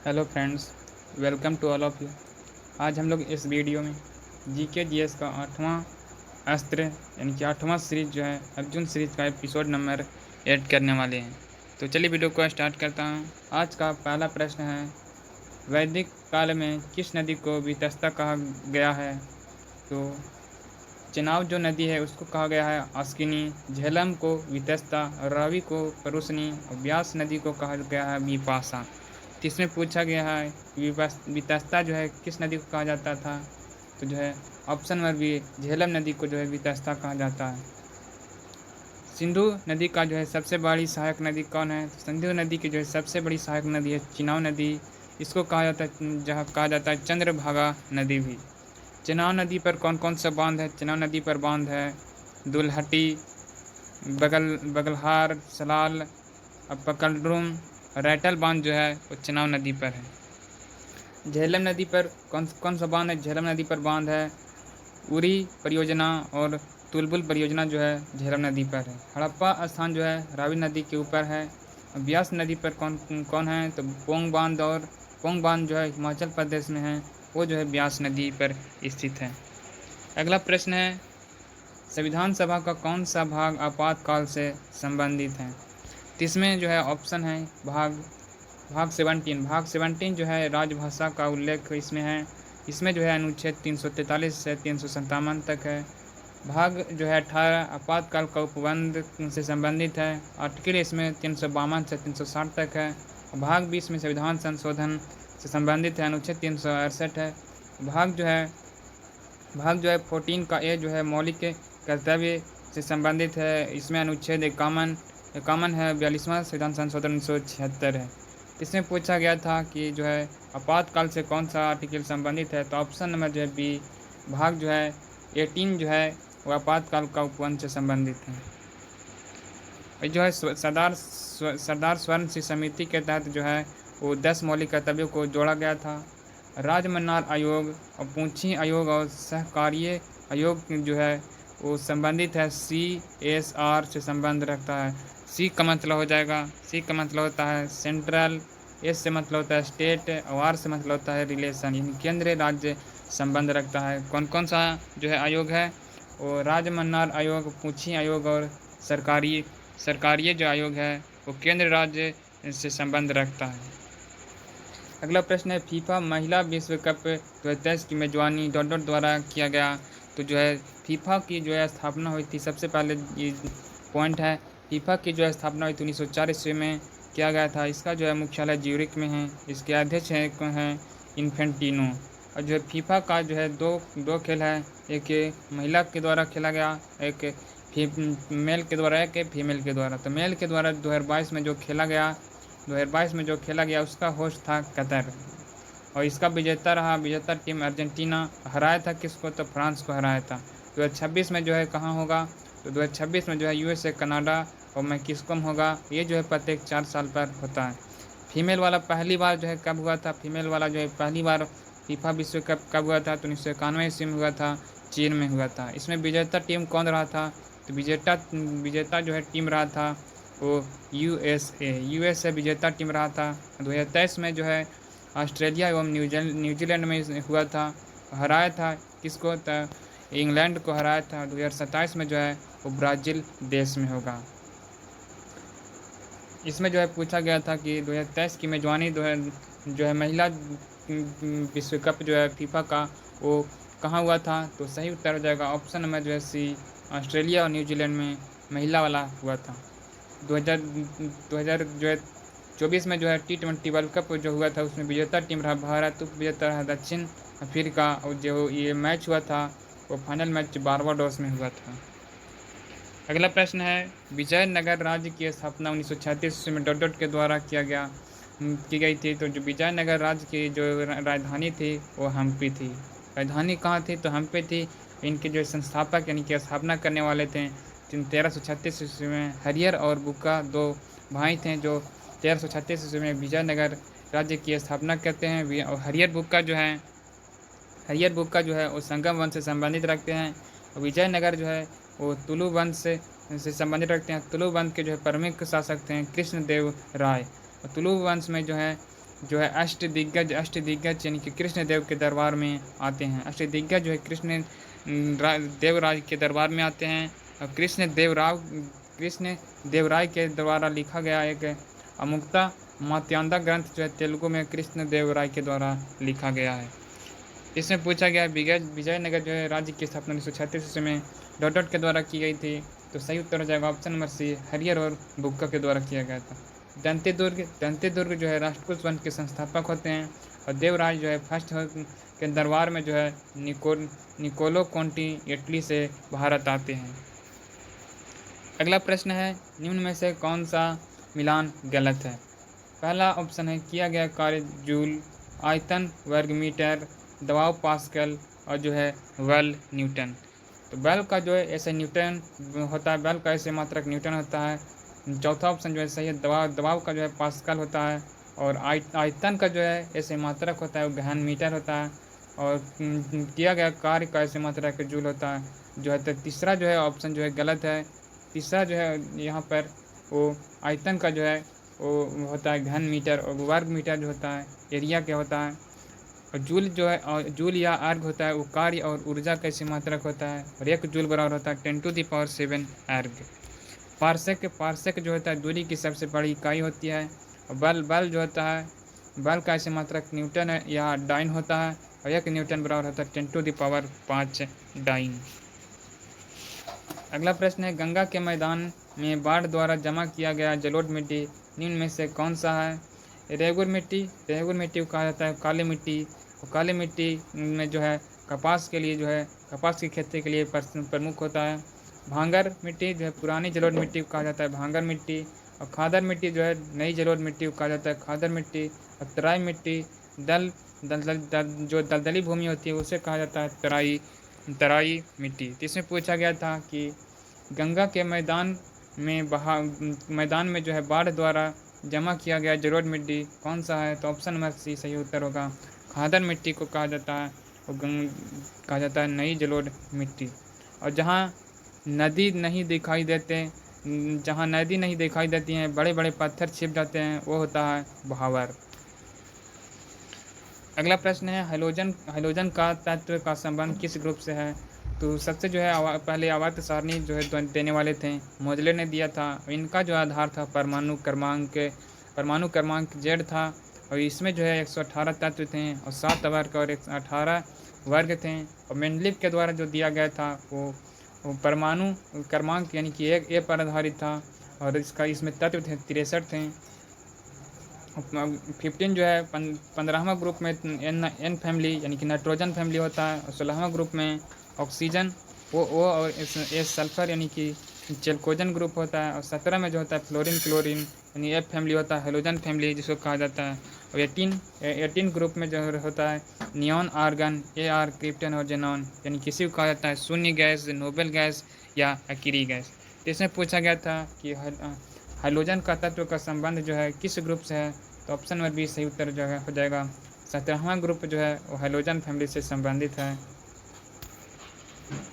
Hello friends, welcome to all of you. आज हम लोग इस वीडियो में जीके जीएस का 8वां अस्त्र यानी कि 8वां सीरीज जो है अर्जुन सीरीज का एपिसोड नंबर 8 करने वाले हैं। तो चलिए वीडियो को स्टार्ट करता हूँ। आज का पहला प्रश्न है, वैदिक काल में किस नदी को वितस्ता कहा गया है? तो चेनाब जो नदी है उसको कहा गया है अस्किनी, झेलम को वितस्ता, रावी को परुसनी और ब्यास नदी को कहा गया है विपाशा। तो इसमें पूछा गया है वितस्ता जो है किस नदी को कहा जाता था? तो जो है ऑप्शन नंबर बी, झेलम नदी को जो है वितस्ता कहा जाता है। सिंधु नदी का जो है सबसे बड़ी सहायक नदी कौन है? तो सिंधु नदी की जो है सबसे बड़ी सहायक नदी है चिनाब नदी। इसको कहा जाता है, जहाँ कहा जाता है चंद्रभागा नदी भी। चिनाब नदी पर कौन कौन सा बांध है? चिनाब नदी पर बांध है दुलहटी, बगलहार, सलाल, पकलड्रुम, रैटल बांध जो है वो चिनाब नदी पर है। झेलम नदी पर कौन कौन सा बांध है? झेलम नदी पर बांध है उरी परियोजना और तुलबुल परियोजना जो है झेलम नदी पर है। हड़प्पा स्थान जो है रावी नदी के ऊपर है। ब्यास नदी पर कौन कौन है? तो पोंग बांध, और पोंग बांध जो है हिमाचल प्रदेश में है, वो जो है ब्यास नदी पर स्थित है। अगला प्रश्न है, संविधान सभा का कौन सा भाग आपातकाल से संबंधित है? तो इसमें जो है ऑप्शन है भाग 17 जो है राजभाषा का उल्लेख इसमें है। इसमें जो है अनुच्छेद 343 से 357 तक है। भाग जो है 18 आपातकाल का उपबंध से संबंधित है। आर्टिकल इसमें 352 से 360 तक है। भाग 20 में संविधान संशोधन से संबंधित है, अनुच्छेद 368 है। भाग जो है 14 का ए जो है मौलिक कर्तव्य से संबंधित है। इसमें अनुच्छेद 51 है। 42वां संविधान संशोधन 1976 है। इसमें पूछा गया था कि जो है आपातकाल से कौन सा आर्टिकल संबंधित है? तो ऑप्शन नंबर जो है बी, भाग जो है 18 जो है वो आपातकाल का उपबंध से संबंधित है। और जो है सरदार स्वर्ण सिंह समिति के तहत जो है वो 10 मौलिक कर्तव्यों को जोड़ा गया था। राजमन्नार आयोग और पूंछी आयोग और सहकार्य आयोग जो है वो संबंधित है CSR से संबंध रखता है। सी का मतलब हो जाएगा, सी का मतलब होता है सेंट्रल, एस से मतलब होता है स्टेट और आर से मतलब होता है रिलेशन, यानी केंद्रीय राज्य संबंध रखता है। कौन कौन सा जो है आयोग है? वो राजमन्नार आयोग, पूंछी आयोग और सरकारीय जो आयोग है वो केंद्र राज्य से संबंध रखता है। अगला प्रश्न है, फीफा महिला विश्व कप 2023 की मेजबानी डॉट द्वारा किया गया। तो जो है फीफा की जो है स्थापना हुई थी, सबसे पहले ये पॉइंट है, फीफा की जो है स्थापना हुई थी 1904 ईस्वी में किया गया था। इसका जो है मुख्यालय ज्यूरिख में है। इसके अध्यक्ष हैं इन्फेंटिनो। और जो है फीफा का जो है दो खेल है, एक महिला के द्वारा खेला गया, एक मेल के द्वारा, एक फीमेल के द्वारा। तो मेल के द्वारा 2022 में जो खेला गया उसका होस्ट था कतर, और इसका विजेता टीम अर्जेंटीना हराया था। किसको? तो फ्रांस को हराया था। 2026 में जो है कहाँ होगा? तो 2026 में जो है USA, कनाडा और मैक्सिको में होगा। ये जो है प्रत्येक 4 साल पर होता है। फीमेल वाला पहली बार जो है कब हुआ था? फीमेल वाला जो है पहली बार फीफा विश्व कप कब हुआ था? तो 1991 ईस्वी में हुआ था, चीन में हुआ था। इसमें विजेता टीम कौन रहा था? तो विजेता जो है टीम रहा था वो USA विजेता टीम रहा था। 2023 में जो है ऑस्ट्रेलिया एवं न्यूजीलैंड में हुआ था, हराया था किसको? तो इंग्लैंड को हराया था। 2027 में जो है वो ब्राज़ील देश में होगा। इसमें जो है पूछा गया था कि 2023 की मेजबानी जो है महिला विश्व कप जो है फीफा का वो कहाँ हुआ था? तो सही उत्तर हो जाएगा ऑप्शन नंबर जो है सी, ऑस्ट्रेलिया और न्यूजीलैंड में महिला वाला हुआ था। 2024 में जो है T20 वर्ल्ड कप जो हुआ था उसमें विजेता टीम रहा भारत, उप विजेता रहा दक्षिण अफ्रीका, और जो ये मैच हुआ था वो फाइनल मैच बारबाडोस में हुआ था। अगला प्रश्न है, विजयनगर राज्य की स्थापना 1936 में डॉट के द्वारा की गई थी। तो जो विजयनगर राज्य की जो राजधानी थी वो हम्पी थी। राजधानी कहाँ थी? तो हम्पी थी। इनके जो संस्थापक यानी कि स्थापना करने वाले थे 1336 ईस्वी में हरियर और बुक्का, दो भाई थे जो 1336 ईस्वी में विजयनगर राज्य की स्थापना करते हैं। और हरियर बुक्का जो है वो संगम वंश से संबंधित रखते हैं। विजयनगर जो है वो तुलु वंश से संबंधित रखते हैं। तुलु वंश के जो है प्रमुख शासक थे कृष्णदेव राय। और तुलु वंश में जो है जो है अष्टदिग्गज यानी कि कृष्ण देव के दरबार में आते हैं। अष्टदिग्गज जो है देवराज के दरबार में आते हैं। और कृष्ण देवराय के द्वारा लिखा गया एक अमुक्ता मात्यांदा ग्रंथ जो है तेलुगु में कृष्ण देवराय के द्वारा लिखा गया है। इसमें पूछा गया विजयनगर जो है राज्य की स्थापना 1936 ईस्वी में डॉट के द्वारा की गई थी। तो सही उत्तर हो जाएगा ऑप्शन नंबर सी, हरियर और बुक्का के द्वारा किया गया था। दंतेदुर्ग जो है राष्ट्रकूट वंश के संस्थापक होते हैं। और देवराज जो है फर्स्ट के दरबार में जो है निकोलो कोंटी इटली से भारत आते हैं। अगला प्रश्न है, निम्न में से कौन सा मिलान गलत है? पहला ऑप्शन है किया गया कार्य जूल, आयतन वर्ग मीटर, दबाव पास्कल और जो है बल न्यूटन। तो बल का जो है ऐसे न्यूटन होता है, बल का ऐसे मात्रक न्यूटन होता है। चौथा ऑप्शन जो है सही है, दबाव का जो है पास्कल होता है। और आयतन का जो है ऐसे मात्रक होता है वो घन मीटर होता है। और किया गया कार्य का ऐसे मात्रक जूल होता है जो है। तो तीसरा जो है ऑप्शन जो है गलत है। तीसरा जो है यहाँ पर वो आयतन का जो है वो होता है घन मीटर, और वर्ग मीटर जो होता है एरिया क्या होता है। और जूल या अर्ग होता है वो कार्य और ऊर्जा का ऐसे मात्रक होता है। और 1 जूल बराबर होता है 10⁻7 अर्ग। पार्सेक जो होता है दूरी की सबसे बड़ी इकाई होती है। और बल जो होता है, बल का ऐसे मात्रक न्यूटन है या डाइन होता है। और 1 न्यूटन बराबर होता है 10⁵ डाइन। अगला प्रश्न है, गंगा के मैदान में बाढ़ द्वारा जमा किया गया जलोढ़ मिट्टी निम्न में से कौन सा है? रेगुर मिट्टी को कहा जाता है काली मिट्टी। और काली मिट्टी में जो है कपास की खेती के लिए प्रमुख होता है। भांगर मिट्टी जो है पुरानी जलोढ़ मिट्टी को कहा जाता है भांगर मिट्टी। और खादर मिट्टी जो है नई जलोढ़ मिट्टी को कहा जाता है खादर मिट्टी। और तराई मिट्टी जो दलदली भूमि होती है उसे कहा जाता है तराई मिट्टी। तो इसमें पूछा गया था कि गंगा के मैदान में जो है बाढ़ द्वारा जमा किया गया जलोढ़ मिट्टी कौन सा है? तो ऑप्शन नंबर सी सही उत्तर होगा। खादर मिट्टी को कहा जाता है कहा जाता है नई जलोढ़ मिट्टी। और जहाँ नदी नहीं दिखाई देती हैं, बड़े बड़े पत्थर छिप जाते हैं, वो होता है भावर। अगला प्रश्न है, हैलोजन का तत्व का संबंध किस ग्रुप से है? तो सबसे जो है पहले आवर्त सारणी जो है देने वाले थे, मोजले ने दिया था। इनका जो आधार था परमाणु क्रमांक Z था। और इसमें जो है 118 तत्व थे और 7 वर्ग और 118 वर्ग थे। और मेंडलीव के द्वारा जो दिया गया था वो परमाणु क्रमांक यानी कि A पर आधारित था। और इसमें तत्व थे 63 थे। 15 जो है 15वां ग्रुप में N फैमिली यानी कि नाइट्रोजन फैमिली होता है। और 16वां ग्रुप में ऑक्सीजन वो और सल्फर यानी कि चेल्कोजन ग्रुप होता है। और 17 में जो होता है फ्लोरीन क्लोरीन यानी F फैमिली होता है, हेलोजन फैमिली जिसको कहा जाता है। और 18 ग्रुप में जो होता है नियॉन आर्गन Ar क्रिप्टन और जेनॉन यानी किसी को कहा जाता है शून्य गैस, नोबेल गैस या अकीरी गैस। तो इसमें पूछा गया था कि हाइड्रोजन का तत्व का संबंध जो है किस ग्रुप से है? तो ऑप्शन नंबर बी सही उत्तर हो जाएगा। 17वां ग्रुप जो है वो हाइड्रोजन फैमिली से संबंधित है।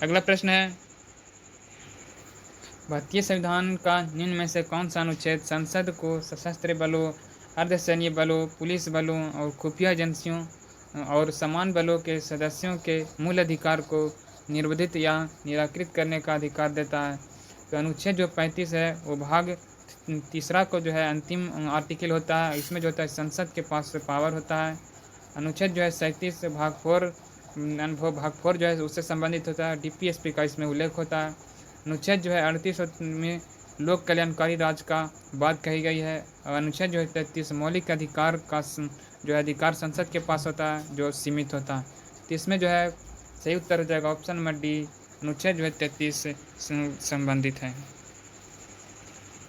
अगला प्रश्न है, भारतीय संविधान का निम्न में से कौन सा अनुच्छेद संसद को सशस्त्र बलों, अर्धसैन्य बलों, पुलिस बलों और खुफिया एजेंसियों और समान बलों के सदस्यों के मूल अधिकार को निर्बंधित या निराकृत करने का अधिकार देता है? तो अनुच्छेद जो 35 है वो भाग 3 को जो है अंतिम आर्टिकल होता है। इसमें जो होता है संसद के पास पावर होता है। अनुच्छेद जो है 37 भाग 4 जो है उससे संबंधित होता है। DPSP का इसमें उल्लेख होता है। अनुच्छेद जो है 38 में लोक कल्याणकारी राज्य का बात कही गई है। और अनुच्छेद जो है 33 मौलिक अधिकार का जो है अधिकार संसद के पास होता है जो सीमित होता है। तो इसमें जो है सही उत्तर हो जाएगा ऑप्शन नंबर डी, अनुच्छेद जो है 33 से संबंधित है।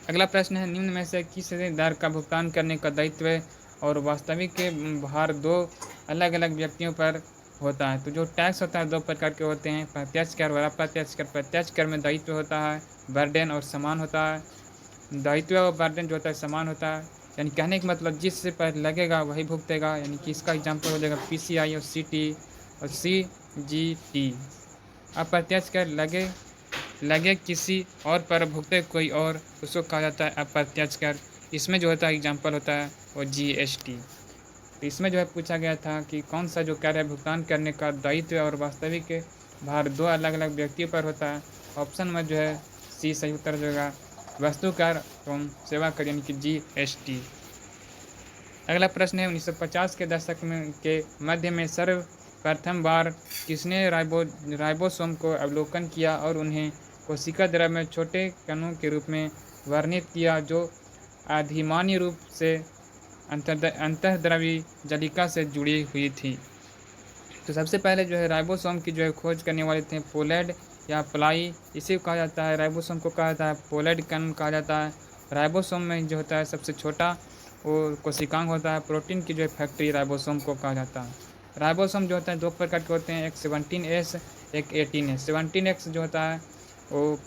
अगला प्रश्न है, निम्न में से किस दर का भुगतान करने का दायित्व और वास्तविक के भार 2 अलग अलग व्यक्तियों पर होता है? तो जो टैक्स होता है 2 प्रकार के होते हैं, प्रत्यक्ष कर और अप्रत्यक्ष कर। प्रत्यक्ष कर में दायित्व होता है बर्डन और समान होता है। दायित्व और बर्डन जो होता है समान होता है, यानी कहने का मतलब जिससे पर लगेगा वही भुगतेगा। यानी कि इसका एग्जाम्पल हो जाएगा PCI और CT और CGT। अप्रत्यक्ष कर लगे किसी और पर भुगते कोई और, उसको कहा जाता है अप्रत्यक्ष कर। इसमें जो होता है एग्जाम्पल होता है वो GST। तो इसमें जो है पूछा गया था कि कौन सा जो कार्य भुगतान करने का दायित्व और वास्तविक भार दो अलग अलग व्यक्तियों पर होता है। ऑप्शन में जो है सी सही उत्तर जो होगा वस्तु कर एवं सेवा कर यानी कि GST। अगला प्रश्न है 1950 के दशक में के मध्य में सर्वप्रथम बार किसने राइबोसोम को अवलोकन किया और उन्हें कोशिका द्रव्य में छोटे कणों के रूप में वर्णित किया जो अधिमान्य रूप से अंतःद्रवी जलिका से जुड़ी हुई थी। तो सबसे पहले जो है राइबोसोम की जो है खोज करने वाले थे पोलैड या प्लाई, इसे कहा जाता है। राइबोसोम को कहा जाता है पोलैड कण कहा जाता है। राइबोसोम में जो होता है सबसे छोटा वो कोशिकांग होता है। प्रोटीन की जो है फैक्ट्री राइबोसोम को कहा जाता है। राइबोसोम जो होता है दो प्रकार के होते हैं, एक 17S एक 18S। 17X जो होता है वो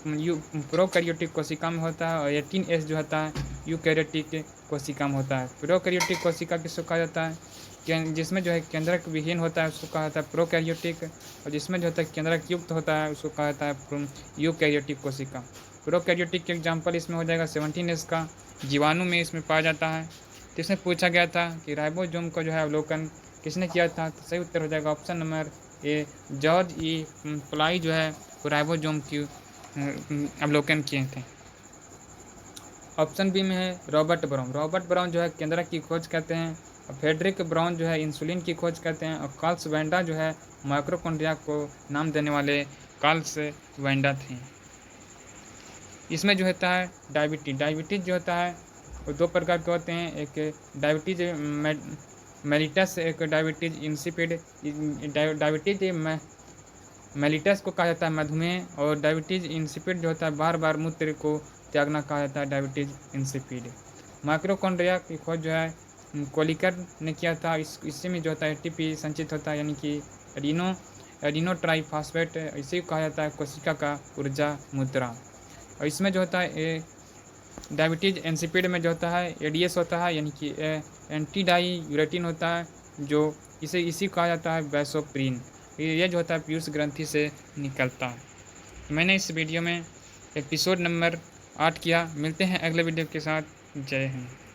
प्रोकैरियोटिक कोशिका में होता है और 18S जो होता है यूकैरियोटिक कोशिका में होता है। प्रोकैरियोटिक कोशिका किसको कहा जाता है, जिसमें जो है केंद्रक विहीन होता है उसको कहा जाता है प्रोकैरियोटिक, और जिसमें जो होता है केंद्रक युक्त होता है उसको कहा जाता है यूकैरियोटिक कोशिका। प्रोकैरियोटिक के एग्जाम्पल इसमें हो जाएगा 17S का, जीवाणु में इसमें पाया जाता है। तो इसमें पूछा गया था कि राइबोसोम का जो है अवलोकन किसने किया था, तो सही उत्तर हो जाएगा option number A George E ply जो है राइबोसोम की अवलोकन किए थे। ऑप्शन बी में है रॉबर्ट ब्राउन। रॉबर्ट ब्राउन जो है केंद्रक की खोज करते हैं और फ्रेडरिक ब्राउन जो है इंसुलिन की खोज करते हैं और कार्ल्स वैंडा जो है माइक्रोकॉन्ड्रिया को नाम देने वाले कार्ल्स वैंडा थे। इसमें जो होता है डायबिटीज जो होता है वो दो प्रकार के होते हैं, एक डायबिटीज मेलिटस, एक डायबिटीज इंसिपिड। डायबिटीज मेलिटस को कहा जाता है मधुमेह, और डायबिटीज इंसिपिड जो होता है बार बार मूत्र को त्यागना कहा जाता है डायबिटीज इंसिपिड। माइक्रोकॉन्ड्रिया की खोज जो है कोलिकर ने किया था। इससे में जो होता है ATP संचित होता है यानी कि एडिनो ट्राइफॉस्फेट, इसे कहा जाता है कोशिका का ऊर्जा मुद्रा। और इसमें जो होता है डायबिटीज इंसिपिड में जो होता है ADS होता है यानी कि एंटी डाईयूरेटिन होता है, जो इसी कहा जाता है वैसोप्रीन। ये जो होता है पीयूष ग्रंथि से निकलता है। मैंने इस वीडियो में एपिसोड नंबर 8 किया। मिलते हैं अगले वीडियो के साथ। जय हिंद।